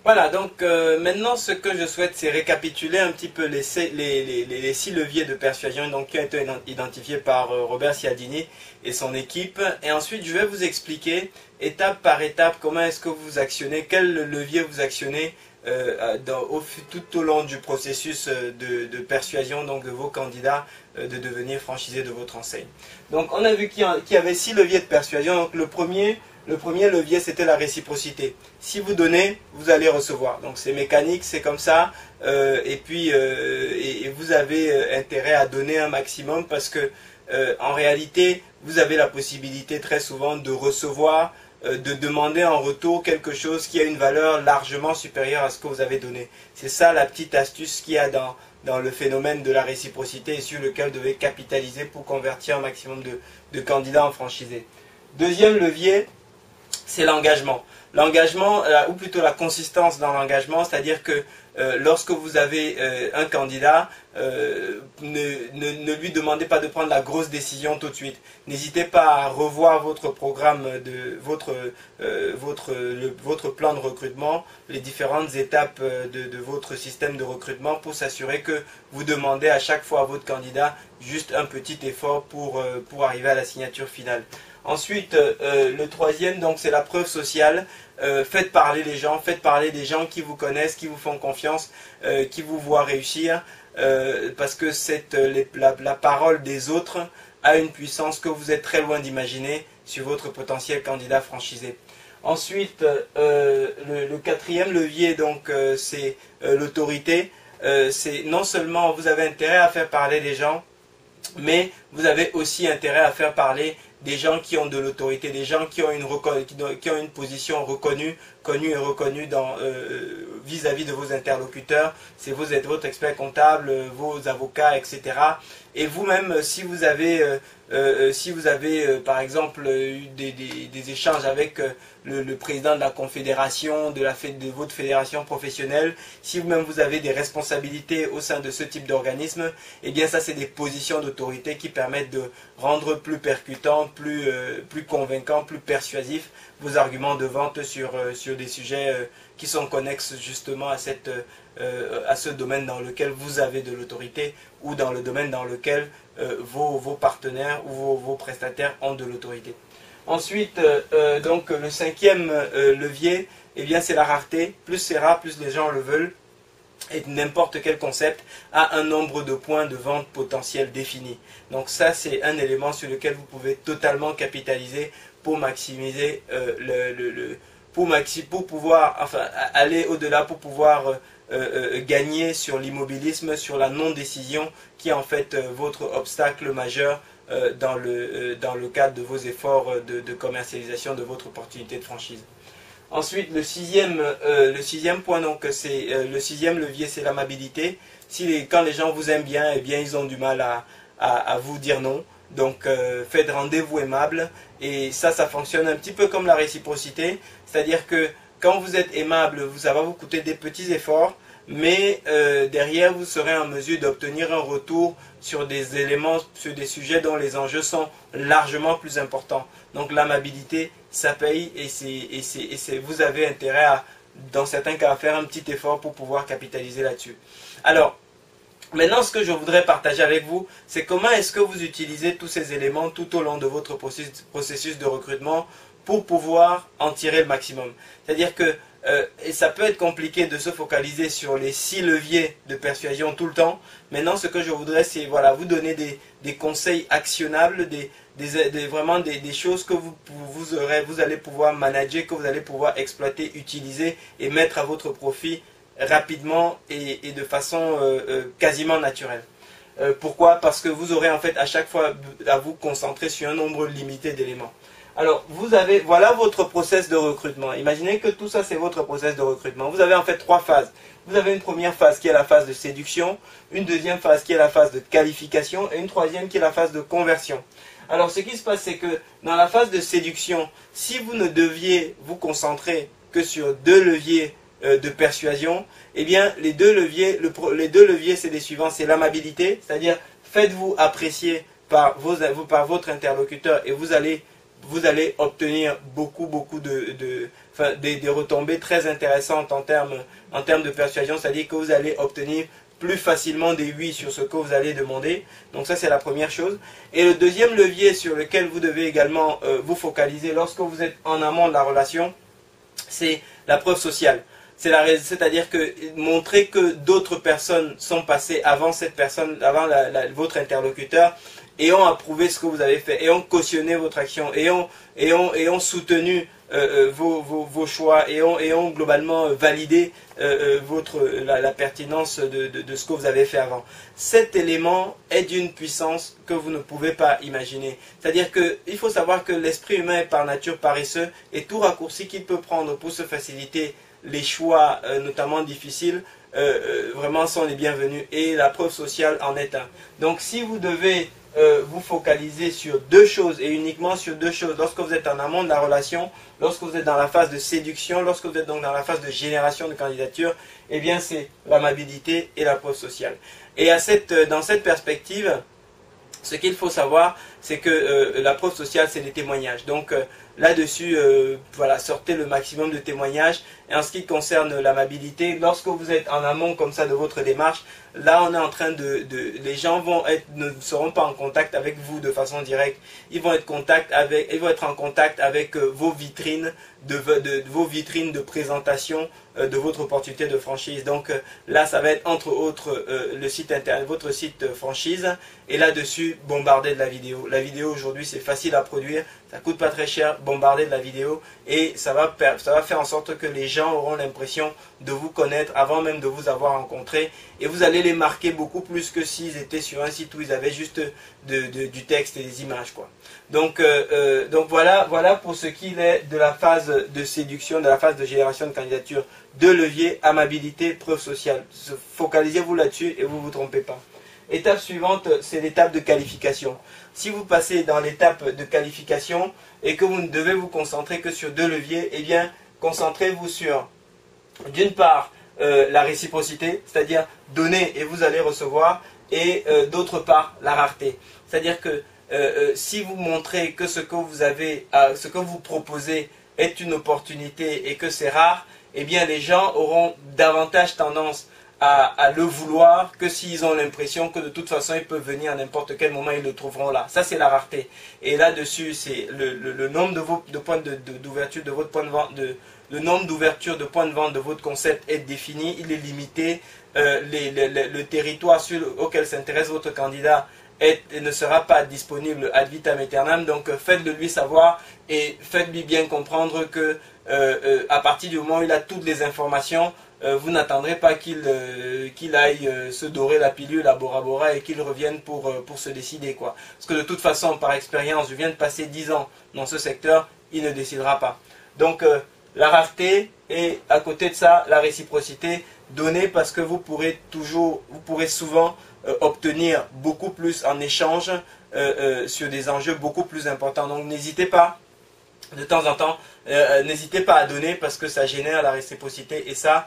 Voilà, donc maintenant ce que je souhaite c'est récapituler un petit peu les 6 leviers de persuasion donc, qui ont été identifiés par Robert Cialdini et son équipe. Et ensuite je vais vous expliquer étape par étape comment est-ce que vous actionnez, quel levier vous actionnez tout au long du processus de persuasion donc, de vos candidats de devenir franchisés de votre enseigne. Donc on a vu qu'il y avait 6 leviers de persuasion. Donc le premier levier, c'était la réciprocité. Si vous donnez, vous allez recevoir. Donc c'est mécanique, c'est comme ça. Et vous avez intérêt à donner un maximum parce que en réalité, vous avez la possibilité très souvent de recevoir, de demander en retour quelque chose qui a une valeur largement supérieure à ce que vous avez donné. C'est ça la petite astuce qu'il y a dans le phénomène de la réciprocité et sur lequel vous devez capitaliser pour convertir un maximum de candidats en franchisés. Deuxième levier, c'est l'engagement. L'engagement, ou plutôt la consistance dans l'engagement, c'est-à-dire que lorsque vous avez un candidat, ne lui demandez pas de prendre la grosse décision tout de suite. N'hésitez pas à revoir votre programme, votre plan de recrutement, les différentes étapes de votre système de recrutement pour s'assurer que vous demandez à chaque fois à votre candidat juste un petit effort pour arriver à la signature finale. Ensuite, le troisième, donc c'est la preuve sociale. Faites parler les gens, faites parler des gens qui vous connaissent, qui vous font confiance, qui vous voient réussir, parce que la parole des autres a une puissance que vous êtes très loin d'imaginer sur votre potentiel candidat franchisé. Ensuite, le quatrième levier, donc c'est l'autorité. C'est non seulement vous avez intérêt à faire parler les gens, mais vous avez aussi intérêt à faire parler des gens qui ont de l'autorité, des gens qui ont une position reconnue, connue et reconnue vis-à-vis de vos interlocuteurs. C'est votre expert comptable, vos avocats, etc. Et vous-même, si vous avez par exemple eu des échanges avec le président de la confédération, de votre fédération professionnelle, si vous-même vous avez des responsabilités au sein de ce type d'organisme, eh bien ça c'est des positions d'autorité qui permettent de rendre plus percutant, plus convaincant, plus persuasif vos arguments de vente sur des sujets qui sont connexes justement à ce domaine dans lequel vous avez de l'autorité ou dans le domaine dans lequel vos partenaires ou vos prestataires ont de l'autorité. Ensuite, donc le cinquième levier, eh bien c'est la rareté. Plus c'est rare, plus les gens le veulent. Et n'importe quel concept a un nombre de points de vente potentiels définis. Donc ça, c'est un élément sur lequel vous pouvez totalement capitaliser pour maximiser pour pouvoir aller au-delà, pour pouvoir gagner sur l'immobilisme, sur la non-décision qui est en fait votre obstacle majeur dans le cadre de vos efforts de commercialisation de votre opportunité de franchise. Ensuite, le sixième point, donc c'est le sixième levier, c'est l'amabilité. Quand les gens vous aiment bien, eh bien ils ont du mal à vous dire non. Donc faites rendez-vous aimable, et ça fonctionne un petit peu comme la réciprocité, c'est-à-dire que quand vous êtes aimable, ça va vous coûter des petits efforts, mais derrière vous serez en mesure d'obtenir un retour sur des éléments, sur des sujets dont les enjeux sont largement plus importants. Donc l'amabilité, ça paye, et vous avez intérêt dans certains cas, à faire un petit effort pour pouvoir capitaliser là-dessus. Alors, maintenant, ce que je voudrais partager avec vous, c'est comment est-ce que vous utilisez tous ces éléments tout au long de votre processus de recrutement pour pouvoir en tirer le maximum. C'est-à-dire que et ça peut être compliqué de se focaliser sur les 6 leviers de persuasion tout le temps. Maintenant, ce que je voudrais, c'est vous donner des conseils actionnables, vraiment des choses que vous allez pouvoir manager, que vous allez pouvoir exploiter, utiliser et mettre à votre profit rapidement et de façon quasiment naturelle. Pourquoi? Parce que vous aurez en fait à chaque fois à vous concentrer sur un nombre limité d'éléments. Alors, voilà votre process de recrutement. Imaginez que tout ça, c'est votre process de recrutement. Vous avez en fait 3 phases. Vous avez une première phase qui est la phase de séduction, une deuxième phase qui est la phase de qualification et une troisième qui est la phase de conversion. Alors, ce qui se passe, c'est que dans la phase de séduction, si vous ne deviez vous concentrer que sur 2 leviers de persuasion, eh bien, les deux leviers, c'est les suivants. C'est l'amabilité, c'est-à-dire faites-vous apprécier par votre interlocuteur et vous allez vous allez obtenir beaucoup des retombées très intéressantes en termes de persuasion, c'est-à-dire que vous allez obtenir plus facilement des oui sur ce que vous allez demander. Donc ça, c'est la première chose. Et le deuxième levier sur lequel vous devez également vous focaliser lorsque vous êtes en amont de la relation, c'est la preuve sociale. C'est-à-dire que montrer que d'autres personnes sont passées avant cette personne, avant votre interlocuteur, et ont approuvé ce que vous avez fait, et ont cautionné votre action, et ont soutenu vos choix, et ont globalement validé la pertinence de ce que vous avez fait avant. Cet élément est d'une puissance que vous ne pouvez pas imaginer. C'est-à-dire qu'il faut savoir que l'esprit humain est par nature paresseux, et tout raccourci qu'il peut prendre pour se faciliter les choix, notamment difficiles, vraiment sont les bienvenus. Et la preuve sociale en est un. Donc si vous devez vous focaliser sur deux choses, et uniquement sur deux choses, lorsque vous êtes en amont de la relation, lorsque vous êtes dans la phase de séduction, lorsque vous êtes donc dans la phase de génération de candidature, eh bien c'est l'amabilité et la preuve sociale. Et dans cette perspective, ce qu'il faut savoir, c'est que la preuve sociale, c'est les témoignages. Donc là-dessus, voilà, sortez le maximum de témoignages. Et en ce qui concerne l'amabilité, lorsque vous êtes en amont comme ça de votre démarche, là on est en train les gens ne seront pas en contact avec vous de façon directe. Ils vont être en contact avec vos vitrines vos vitrines de présentation de votre opportunité de franchise. Donc là, ça va être entre autres le site internet, votre site franchise, et là-dessus, bombarder de la vidéo. La vidéo aujourd'hui, c'est facile à produire, ça coûte pas très cher, bombarder de la vidéo, et ça va faire en sorte que les gens auront l'impression de vous connaître avant même de vous avoir rencontré, et vous allez les marquer beaucoup plus que s'ils étaient sur un site où ils avaient juste du texte et des images, quoi. Donc voilà pour ce qu'il est de la phase de séduction, de la phase de génération de candidature. Deux leviers, amabilité, preuve sociale. Focalisez-vous là-dessus et vous ne vous trompez pas. Étape suivante, c'est l'étape de qualification. Si vous passez dans l'étape de qualification et que vous ne devez vous concentrer que sur deux leviers, eh bien, concentrez-vous sur, d'une part, la réciprocité, c'est-à-dire donner et vous allez recevoir, et d'autre part, la rareté. C'est-à-dire que si vous montrez que ce que vous proposez est une opportunité et que c'est rare, eh bien les gens auront davantage tendance à le vouloir que s'ils ont l'impression que de toute façon ils peuvent venir à n'importe quel moment, ils le trouveront là. Ça, c'est la rareté. Et là-dessus, c'est le nombre de points d'ouverture de votre point de vente, le nombre d'ouverture de points de vente de votre concept est défini, il est limité. Le territoire auquel s'intéresse votre candidat ne sera pas disponible ad vitam aeternam. Donc faites-le lui savoir et faites-lui bien comprendre que à partir du moment où il a toutes les informations, vous n'attendrez pas qu'il aille se dorer la pilule à Bora Bora et qu'il revienne pour se décider, quoi. Parce que de toute façon, par expérience, je viens de passer 10 ans dans ce secteur, il ne décidera pas. Donc la rareté et à côté de ça, la réciprocité, donnez parce que vous pourrez souvent obtenir beaucoup plus en échange sur des enjeux beaucoup plus importants. Donc n'hésitez pas, de temps en temps, n'hésitez pas à donner parce que ça génère la réciprocité et ça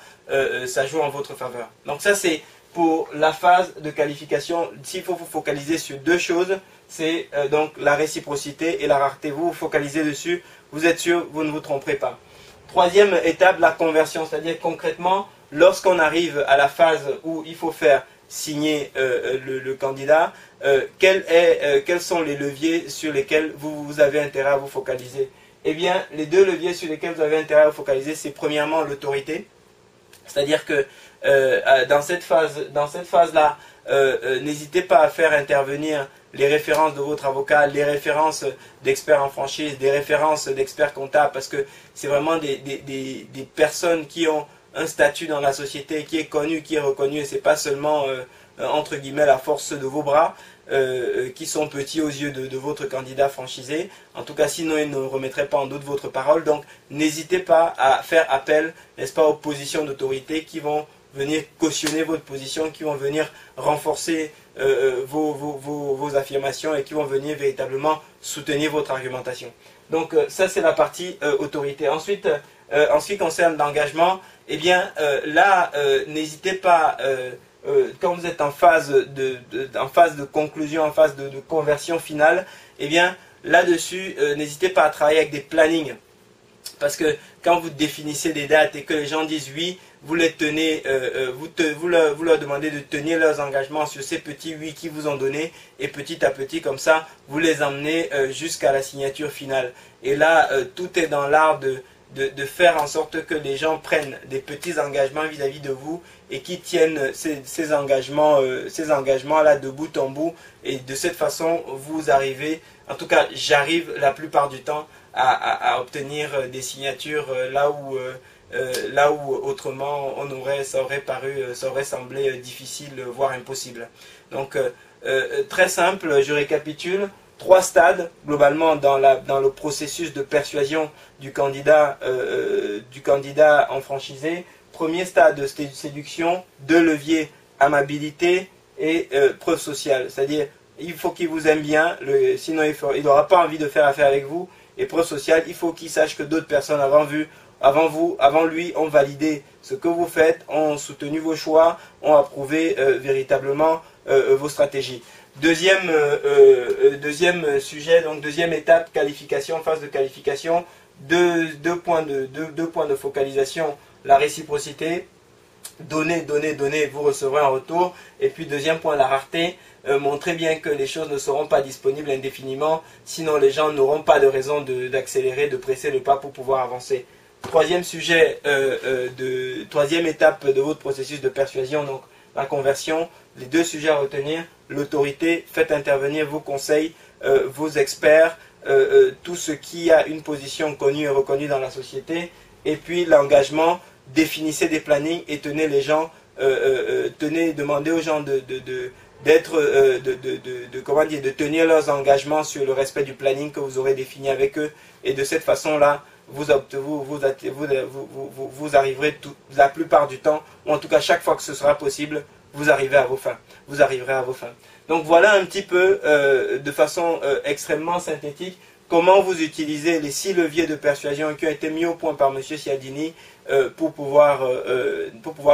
joue en votre faveur. Donc ça, c'est pour la phase de qualification. S'il faut vous focaliser sur deux choses, c'est donc la réciprocité et la rareté. Vous vous focalisez dessus, vous êtes sûr, vous ne vous tromperez pas. Troisième étape, la conversion, c'est-à-dire concrètement, lorsqu'on arrive à la phase où il faut faire signer le candidat, quels sont les leviers sur lesquels vous avez intérêt à vous focaliser? Eh bien, les deux leviers sur lesquels vous avez intérêt à vous focaliser, c'est premièrement l'autorité. C'est-à-dire que dans cette phase-là, n'hésitez pas à faire intervenir les références de votre avocat, les références d'experts en franchise, des références d'experts comptables, parce que c'est vraiment des personnes qui ont un statut dans la société, qui est connu, qui est reconnu, et c'est pas seulement entre guillemets la force de vos bras qui sont petits aux yeux de votre candidat franchisé. En tout cas, sinon ils ne remettraient pas en doute votre parole. Donc n'hésitez pas à faire appel, n'est-ce pas, aux positions d'autorité qui vont venir cautionner votre position, qui vont venir renforcer vos affirmations et qui vont venir véritablement soutenir votre argumentation. Donc ça, c'est la partie autorité. Ensuite, en ce qui concerne l'engagement, eh bien là, n'hésitez pas, quand vous êtes en phase de conclusion, en phase de conversion finale, eh bien là-dessus, n'hésitez pas à travailler avec des plannings. Parce que quand vous définissez des dates et que les gens disent oui, vous les tenez, vous leur demandez de tenir leurs engagements sur ces petits oui qu'ils vous ont donnés, et petit à petit comme ça, vous les emmenez jusqu'à la signature finale. Et là, tout est dans l'art de faire en sorte que les gens prennent des petits engagements vis-à-vis de vous et qui tiennent ces engagements-là de bout en bout. Et de cette façon, vous arrivez, en tout cas j'arrive la plupart du temps, à obtenir des signatures là où autrement ça aurait semblé difficile, voire impossible. Donc très simple, je récapitule. 3 stades globalement dans le processus de persuasion du candidat en franchisé. Premier stade, séduction, 2 leviers, amabilité et preuve sociale. C'est-à-dire, il faut qu'il vous aime bien, sinon il n'aura pas envie de faire affaire avec vous. Et preuve sociale, il faut qu'il sache que d'autres personnes avant lui, ont validé ce que vous faites, ont soutenu vos choix, ont approuvé véritablement vos stratégies. Deuxième sujet, donc deuxième étape, qualification, phase de qualification, deux points de focalisation, la réciprocité, donnez, vous recevrez en retour. Et puis deuxième point, la rareté, montrez bien que les choses ne seront pas disponibles indéfiniment, sinon les gens n'auront pas de raison d'accélérer, de presser le pas pour pouvoir avancer. Troisième sujet, troisième étape de votre processus de persuasion, donc la conversion. Les 2 sujets à retenir, l'autorité, faites intervenir vos conseils, vos experts, tout ce qui a une position connue et reconnue dans la société. Et puis l'engagement, définissez des plannings et tenez les gens, demandez aux gens de tenir leurs engagements sur le respect du planning que vous aurez défini avec eux. Et de cette façon-là, vous arriverez la plupart du temps, ou en tout cas chaque fois que ce sera possible, vous arriverez à vos fins. Donc voilà un petit peu, de façon extrêmement synthétique, comment vous utilisez les 6 leviers de persuasion qui ont été mis au point par M. Cialdini pour pouvoir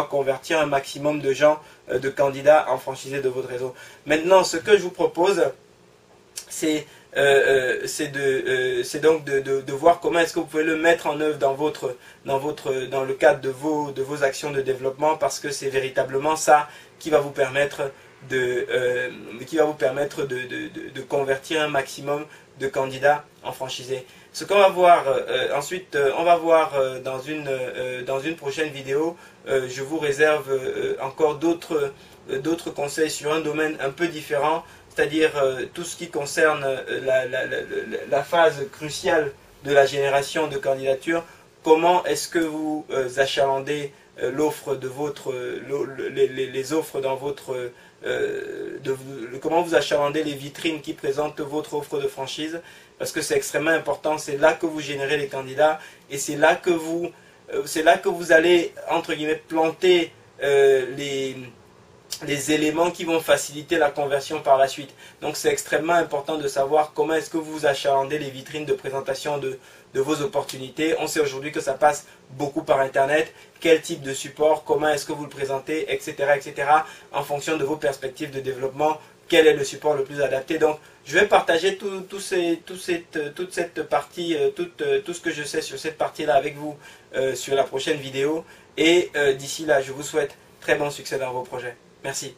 convertir un maximum de gens, de candidats en franchisés de votre réseau. Maintenant, ce que je vous propose, c'est donc de voir comment est-ce que vous pouvez le mettre en œuvre dans le cadre de vos actions de développement, parce que c'est véritablement ça qui va vous permettre de convertir un maximum de candidats en franchisés. Ce qu'on va voir ensuite, on va voir dans une prochaine vidéo, je vous réserve encore d'autres conseils sur un domaine un peu différent, c'est-à-dire tout ce qui concerne la phase cruciale de la génération de candidatures. Comment est-ce que vous achalandez l'offre de les offres dans votre comment vous achalandez les vitrines qui présentent votre offre de franchise, parce que c'est extrêmement important. C'est là que vous générez les candidats et c'est là que vous allez entre guillemets planter les éléments qui vont faciliter la conversion par la suite. Donc c'est extrêmement important de savoir comment est-ce que vous achalandez les vitrines de présentation de vos opportunités. On sait aujourd'hui que ça passe beaucoup par Internet. Quel type de support, comment est-ce que vous le présentez, etc., etc. En fonction de vos perspectives de développement, quel est le support le plus adapté. Donc je vais partager toute cette partie, tout ce que je sais sur cette partie-là avec vous sur la prochaine vidéo. Et d'ici là, je vous souhaite très bon succès dans vos projets. Merci.